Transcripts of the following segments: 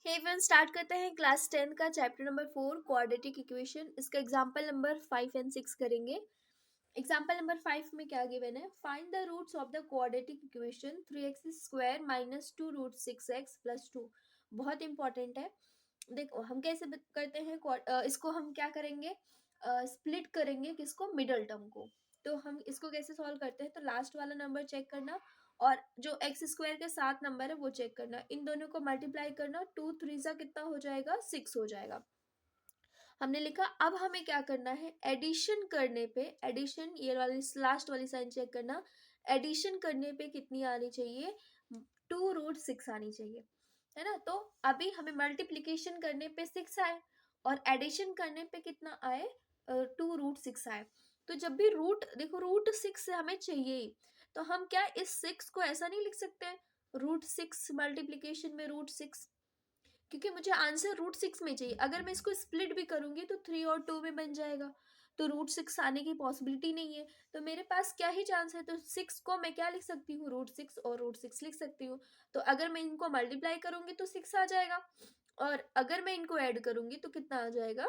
हे one start करते हैं class 10 का चैप्टर नंबर 4 क्वाड्रेटिक इक्वेशन। इसका एग्जांपल नंबर 5 एंड 6 करेंगे। एग्जांपल नंबर 5 में क्या गिवन है, find the roots of the quadratic equation 3x square minus 2 root 6x plus 2। बहुत इंपॉर्टेंट है। देखो हम कैसे करते हैं, इसको हम क्या करेंगे, स्प्लिट करेंगे किसको, मिडल टर्म को। तो हम इसको कैसे सॉल्व करते हैं, तो लास्ट वाला नंबर चेक करना और जो एक्स स्क्वायर के साथ नंबर है वो चेक करना, इन दोनों को मल्टीप्लाई करना, 2 3 जा कितना हो जाएगा, 6 हो जाएगा। हमने लिखा अब हमें क्या करना है, एडिशन करने पे, एडिशन ये वाली लास्ट वाली साइन चेक करना, एडिशन करने पे कितनी आनी चाहिए, 2 रूट 6 आनी चाहिए, है ना। तो अभी हमें मल्टीप्लीकेशन करने पे 6 आए और एडिशन करने पे कितना आए, 2 रूट 6 आए। तो जब भी रूट देखो, रूट 6 हमें चाहिए ही, तो हम क्या इस 6 को ऐसा नहीं लिख सकते रूट 6 मल्टीप्लीकेशन में रूट 6, क्योंकि मुझे आंसर रूट 6 में चाहिए। अगर मैं इसको स्प्लिट भी करूंगी तो 3 और 2 में बन जाएगा, तो रूट 6 आने की पॉसिबिलिटी नहीं है। तो मेरे पास क्या ही चांस है, तो 6 को मैं क्या लिख सकती हूँ, रूट 6 और रूट 6 लिख सकती हूँ। तो अगर मैं इनको मल्टीप्लाई करूंगी तो 6 आ जाएगा, और अगर मैं इनको ऐड करूंगी तो कितना आ जाएगा,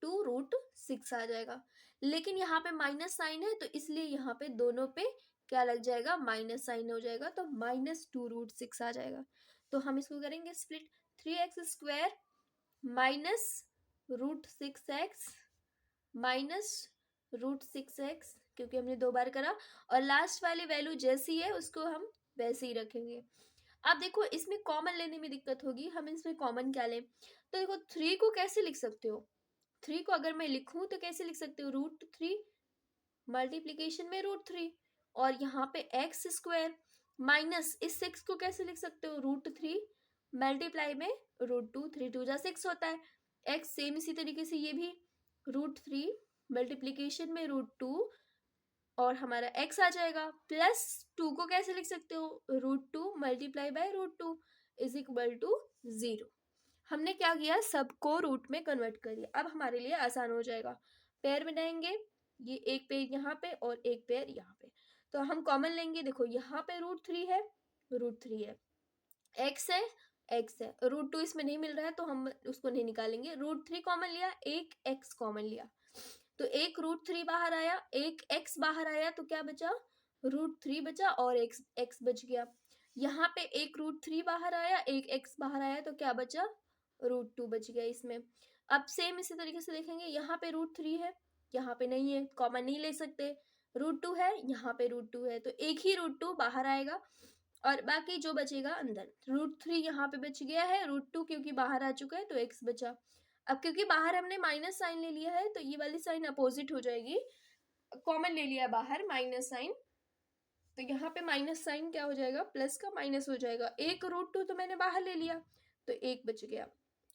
2 रूट 6 आ जाएगा। लेकिन यहाँ पे माइनस साइन है, तो इसलिए यहाँ पे दोनों पे क्या लग जाएगा, माइनस साइन हो जाएगा, तो माइनस 2 रूट 6 आ जाएगा। तो हम इसको करेंगे split, 3x square minus root 6x minus root 6x, क्योंकि हमने 2 बार करा, और लास्ट वाली वैल्यू जैसी है उसको हम वैसे ही रखेंगे। अब देखो इसमें कॉमन लेने में दिक्कत होगी, हम इसमें कॉमन क्या लें, तो देखो 3 को कैसे लिख सकते हो, 3 को अगर मैं लिखूं तो कैसे लिख सकते हो, रूट 3 मल्टीप्लीकेशन में रूट 3, और यहाँ पे एक्स स्क्वायर माइनस इस 6 को कैसे लिख सकते हो, रूट 3 मल्टीप्लाई में रूट 2, 3 2 जा 6 होता है। एक्स सेम इसी तरीके से ये भी रूट 3 मल्टीप्लीकेशन में रूट 2, और हमारा एक्स आ जाएगा, प्लस 2 को कैसे लिख सकते हो, root 2 multiply by root 2 is equal to 0। हमने क्या किया, सबको रूट में कन्वर्ट कर दिया। अब हमारे लिए आसान हो जाएगा, पेयर बनाएंगे, ये एक पेयर यहाँ पे और एक पेयर यहाँ पे, तो हम कॉमन लेंगे। देखो यहाँ पे रूट 3 है, रूट 3 है, एक्स है, एक्स है, रूट 2 इसमें नहीं मिल रहा है तो हम उसको नहीं निकालेंगे। रूट 3 कॉमन लिया, एक एक्स कॉमन लिया, तो एक रूट 3 बाहर आया, एक एक्स बाहर आया, तो क्या बचा, रूट 3 बचा और एक्स बच गया। यहाँ पे एक रूट 3 बाहर आया, एक एक्स बाहर आया, तो क्या बचा, रूट 2 बच गया इसमें। अब सेम इसी तरीके से देखेंगे, यहाँ पे रूट 3 है, यहाँ पे नहीं है, कॉमन नहीं ले सकते, रूट 2 है, यहाँ पे रूट 2 है, तो एक ही रूट 2 बाहर आएगा और बाकी जो बचेगा अंदर। रूट 3 यहाँ पे बच गया है, रूट 2 क्योंकि बाहर आ चुका है तो एक्स बचा। अब क्योंकि बाहर हमने माइनस साइन ले लिया है तो ये वाली साइन अपोजिट हो जाएगी, कॉमन ले लिया बाहर माइनस साइन, तो यहाँ पे माइनस साइन क्या हो जाएगा, प्लस का माइनस हो जाएगा। एक रूट 2 तो मैंने बाहर ले लिया, तो एक बच गया,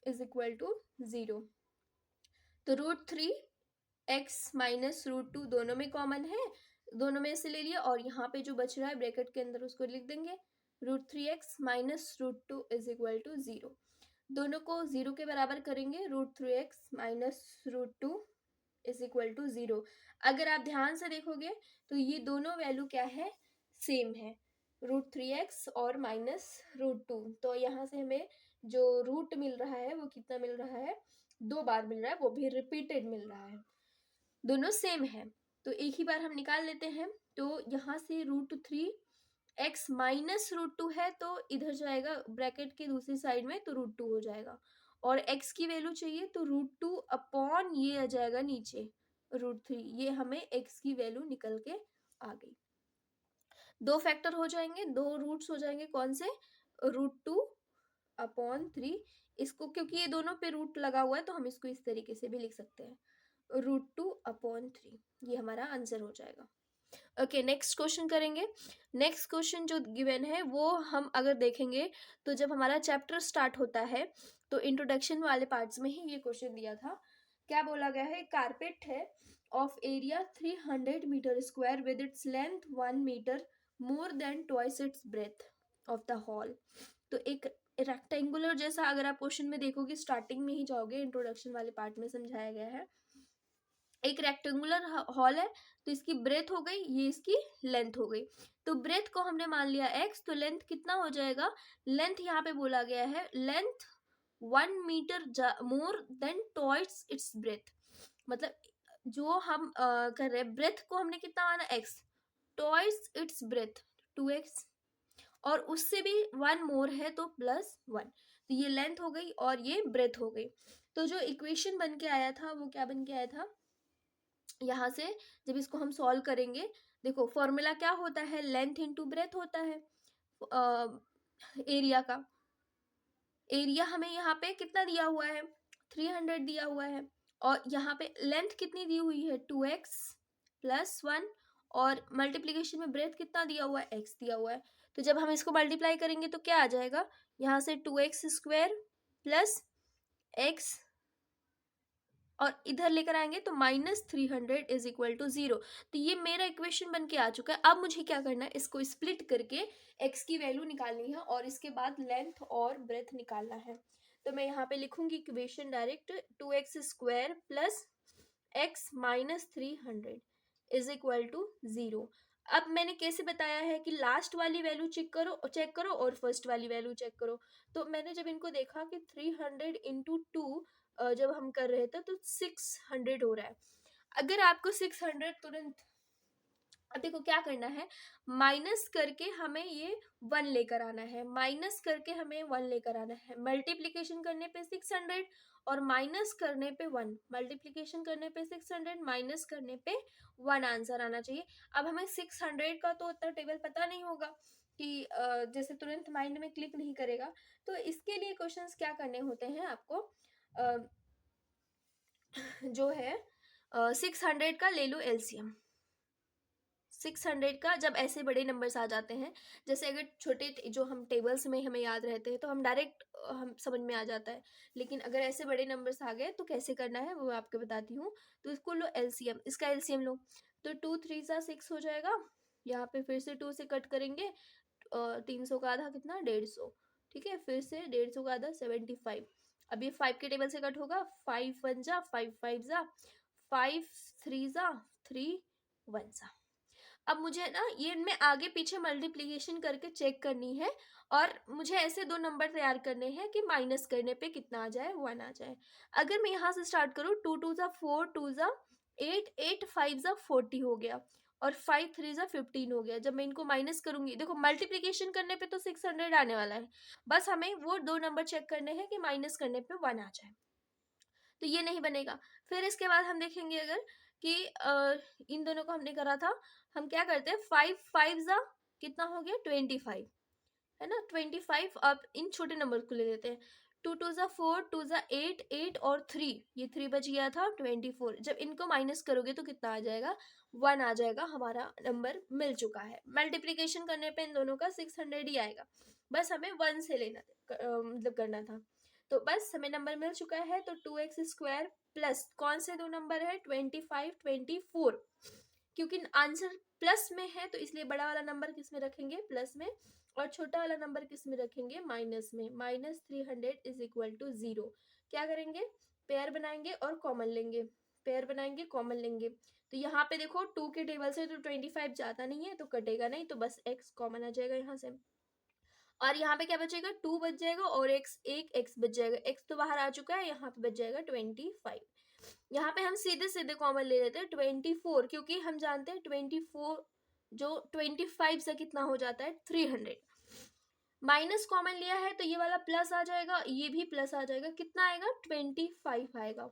इज इक्वल टू 0। तो रूट 3 एक्स माइनस रूट 2 दोनों में कॉमन है, दोनों में से ले लिया, और यहाँ पे जो बच रहा है ब्रैकेट के अंदर उसको लिख देंगे, root 3 x minus root 2 is equal to 0। दोनों को 0 के बराबर करेंगे, root 3 x minus root 2 is equal to 0। अगर आप ध्यान से देखोगे तो ये दोनों वैल्यू क्या है, सेम है, रूट 3 एक्स और माइनस रूट 2। तो यहाँ से हमें जो रूट मिल रहा है वो कितना मिल रहा है, 2 बार मिल रहा है, वो भी रिपीटेड मिल रहा है, दोनों सेम है, तो एक ही बार हम निकाल लेते हैं। तो यहाँ से रूट 3 एक्स माइनस रूट 2 है, तो इधर जाएगा ब्रैकेट के दूसरी साइड में, तो रूट 2 हो जाएगा, और x की वैल्यू चाहिए तो रूट 2 अपॉन ये आ जाएगा नीचे रूट 3, ये हमें x की वैल्यू निकल के आ गई। 2 फैक्टर हो जाएंगे, 2 रूट्स हो जाएंगे, कौन से, रूट 2 अपॉन 3, इसको क्योंकि ये दोनों पे रूट लगा हुआ है तो हम इसको इस तरीके से भी लिख सकते हैं, रूट 2 अपॉन 3, ये हमारा आंसर हो जाएगा। ओके, नेक्स्ट क्वेश्चन करेंगे। नेक्स्ट क्वेश्चन जो गिवन है वो हम अगर देखेंगे तो जब हमारा चैप्टर स्टार्ट होता है तो इंट्रोडक्शन वाले पार्ट्स में ही ये क्वेश्चन दिया था। क्या बोला गया है, कारपेट है of area 300 metre square with its length 1 metre more than twice its breadth of the hall. तो एक रेक्टेंगुलर जैसा, अगर आप क्वेश्चन में देखोगे स्टार्टिंग में ही जाओगे, इंट्रोडक्शन वाले पार्ट में समझाया गया है, एक रेक्टेंगुलर हॉल है, तो इसकी ब्रेथ हो गई, ये इसकी लेंथ हो गई। तो ब्रेथ को हमने मान लिया x, तो लेंथ कितना हो जाएगा, लेंथ यहाँ पे बोला गया है, length 1 metre more than twice its breadth. मतलब जो हम कर रहे हैं, ब्रेथ को हमने कितना माना x, twice its breath 2x, और उससे भी 1 मोर है तो +1। तो ये लेंथ हो गई और ये ब्रेथ हो गई। तो जो इक्वेशन बन के आया था वो क्या बन के आया था, यहाँ से जब इसको हम सॉल्व करेंगे, देखो फॉर्मूला क्या होता है, लेंथ इनटू ब्रेथ होता है एरिया का। एरिया हमें यहाँ पे कितना दिया हुआ है, 300 दिया हुआ है, और यहाँ पे लेंथ कितनी दी हुई है, 2x +1, और मल्टीप्लीकेशन में ब्रेथ कितना दिया हुआ है, x दिया हुआ है। तो जब हम इसको मल्टीप्लाई करेंगे तो क्या आ जाएगा, यहाँ से 2x² प्लस x, और इधर लेकर आएंगे तो -300 इज इक्वल टू 0। तो ये मेरा इक्वेशन बन के आ चुका है। अब मुझे क्या करना है, इसको स्प्लिट करके x की वैल्यू निकालनी है और इसके बाद लेंथ और ब्रेथ निकालना है। तो मैं यहाँ पे लिखूंगी equation direct, 2x² plus x -300 is equal to 0। अब मैंने कैसे बताया है कि लास्ट वाली वैल्यू चेक करो और फर्स्ट वाली वैल्यू चेक करो। तो मैंने जब इनको देखा कि 300 इंटू 2 जब हम कर रहे थे तो 600 हो रहा है। अगर आपको 600 तुरंत, अब देखो क्या करना है, माइनस करके हमें ये 1 लेकर आना है, माइनस करके हमें 1 लेकर आना है, मल्टीप्लीकेशन करने पे 600 और माइनस करने पे 1, मल्टीप्लीकेशन करने पे 600 माइनस करने पे 1 आंसर आना चाहिए। अब हमें 600 का तो उतना टेबल पता नहीं होगा कि जैसे तुरंत माइंड में क्लिक नहीं करेगा। तो इसके लिए क्वेश्चंस क्या करने होते हैं आपको, जो है 600 का ले लो एलसीएम। 600 का जब ऐसे बड़े नंबर्स आ जाते हैं, जैसे अगर छोटे जो हम टेबल्स में हमें याद रहते हैं तो हम डायरेक्ट हम समझ में आ जाता है, लेकिन अगर ऐसे बड़े नंबर्स आ गए तो कैसे करना है वो मैं आपको बताती हूँ। तो इसको लो एलसीएम, इसका एलसीएम लो, तो 2 3 6 हो जाएगा। यहाँ पे फिर से 2 से कट करेंगे, 300 का आधा कितना, 150, ठीक है, फिर से 150 का आधा 75। अब ये 5 के टेबल से कट होगा, 5 1 जा 5 5 जा 5 3 जा 3 1 जा। अब मुझे ना ये इनमें आगे पीछे मल्टीप्लिकेशन करके चेक करनी है, और मुझे ऐसे दो नंबर तैयार करने हैं कि माइनस करने पे कितना आ जाए, 1 आ जाए। अगर मैं यहाँ से स्टार्ट करूँ, 2 2 जा 4, 2 जा 8, 8 5 जा 40 हो गया, और 5 3 जा 15 हो गया। जब मैं इनको माइनस करूंगी, देखो मल्टीप्लिकेशन करने पे तो 600 आने वाला है, बस हमें वो दो नंबर चेक करने हैं कि माइनस करने पे 1 आ जाए, तो ये नहीं बनेगा। फिर इसके बाद हम देखेंगे अगर कि इन दोनों को हमने करा था, हम क्या करते हैं, 5 5 जा कितना हो गया, 25, है ना, 25। अब इन छोटे नंबर को ले लेते हैं, 2 2 जा 4, 2 जा 8, 8 और 3, ये 3 बच गया था 24। जब इनको माइनस करोगे तो कितना आ जाएगा, 1 आ जाएगा, हमारा नंबर मिल चुका है। मल्टीप्लीकेशन करने पे इन दोनों का 600 ही आएगा, बस हमें 1 से लेना मतलब करना था। तो बस हमें नंबर मिल चुका है। तो 2x² प्लस कौन से दो नंबर है, 25 24, क्योंकि आंसर प्लस में है तो इसलिए बड़ा वाला नंबर किस में रखेंगे, प्लस में, और छोटा वाला नंबर किस में रखेंगे, माइनस में। -300 इज इक्वल टू 0। क्या करेंगे, पेयर बनाएंगे और कॉमन लेंगे, पेयर बनाएंगे कॉमन लेंगे। तो यहाँ पे देखो 2 के टेबल से तो 25 जाता नहीं है तो कटेगा नहीं, तो बस x कॉमन आ जाएगा यहाँ से, और यहाँ पे क्या बचेगा, 2 बच जाएगा और एक x बच जाएगा, x तो बाहर आ चुका है, यहाँ पे बच जाएगा 25। यहाँ पे हम सीधे सीधे कॉमन ले लेते हैं 24, क्योंकि हम जानते हैं 24 जो 25 से कितना हो जाता है, 300। माइनस कॉमन लिया है तो ये वाला प्लस आ जाएगा, ये भी प्लस आ जाएगा, कितना आएगा, 25 आएगा,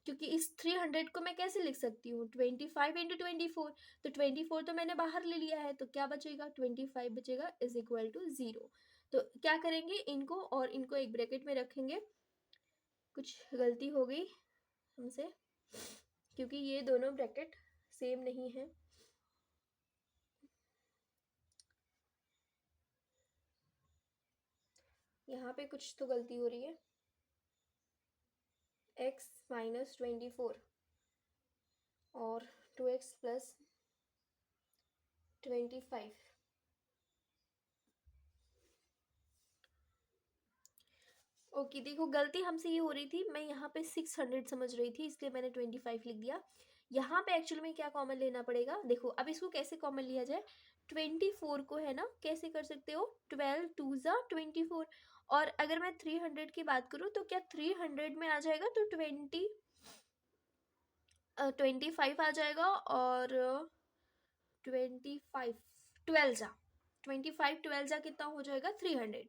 क्योंकि इस 300 को मैं कैसे लिख सकती हूँ, 25 इंटू 24, तो 24 तो मैंने बाहर ले लिया है, तो क्या बचेगा, 25 बचेगा इज इक्वल टू 0। तो क्या करेंगे, इनको और इनको एक ब्रैकेट में रखेंगे। कुछ गलती हो गई हमसे, क्योंकि ये दोनों ब्रैकेट सेम नहीं है। यहाँ पे कुछ तो गलती हो रही है, x -24 और 2x प्लस 25। ओके देखो गलती हमसे ये हो रही थी, मैं यहाँ पे 600 समझ रही थी, इसलिए मैंने 25 लिख दिया। यहाँ पे एक्चुअली में क्या कॉमन लेना पड़ेगा, देखो अब इसको कैसे कॉमन लिया जाए, 24 को है ना कैसे कर सकते हो, 12 2 जा 24, और अगर मैं 300 की बात करूँ तो क्या 300 में आ जाएगा, तो 25 आ जाएगा, और 25 ट्वेल्व जा 25 ट्वेल्व जा कितना हो जाएगा, 300।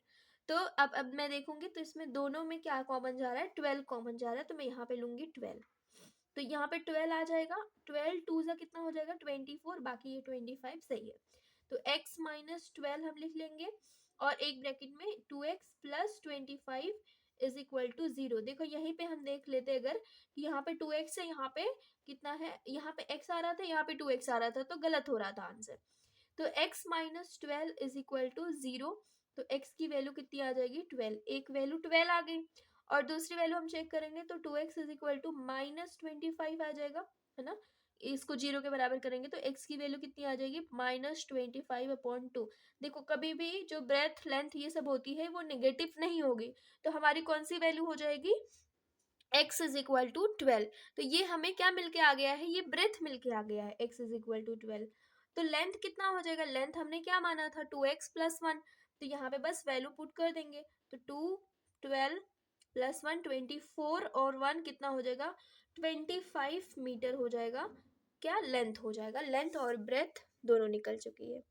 तो अब मैं देखूंगी तो इसमें दोनों में क्या कॉमन जा रहा है, 12 कॉमन जा रहा है, तो मैं यहाँ पे लूंगी 12। तो यहाँ पे 12 आ जाएगा, 12 टू जा कितना हो जाएगा, 24, बाकी ये 25 सही है। तो x माइनस 12 हम लिख लेंगे, और एक ब्रैकेट में 2x plus 25 is equal to 0। देखो यहीं पे हम देख लेते अगर कि यहाँ पे 2x है, यहाँ पे कितना है, यहाँ पे x आ रहा था, यहाँ पे 2x आ रहा था, तो गलत हो रहा था आंसर। तो x minus 12 is equal to 0। तो x की वैल्यू कितनी आ जाएगी, 12, एक वैल्यू 12 आ गई। और दूसरी वैल्यू हम चेक करेंगे तो 2x is equal to minus 25 आ जाएगा, है ना। इसको 0 के बराबर करेंगे तो x की वैल्यू कितनी आ जाएगी, -25/2। देखो कभी भी जो ब्रेथ लेंथ ये सब होती है वो नेगेटिव नहीं होगी, तो हमारी कौन सी वैल्यू हो जाएगी, x इज इक्वल टू 12। तो ये हमें क्या मिलके आ गया है, ये ब्रेथ मिलके आ गया है, x इज इक्वल टू 12। तो लेंथ कितना हो जाएगा, लेंथ हमने क्या माना था, 2x प्लस 1। तो यहाँ पे बस वैल्यू पुट कर देंगे, तो 2 12 प्लस 1 24, और 1 कितना हो जाएगा, 25 मीटर हो जाएगा, क्या लेंथ हो जाएगा, लेंथ और ब्रेथ दोनों निकल चुकी है।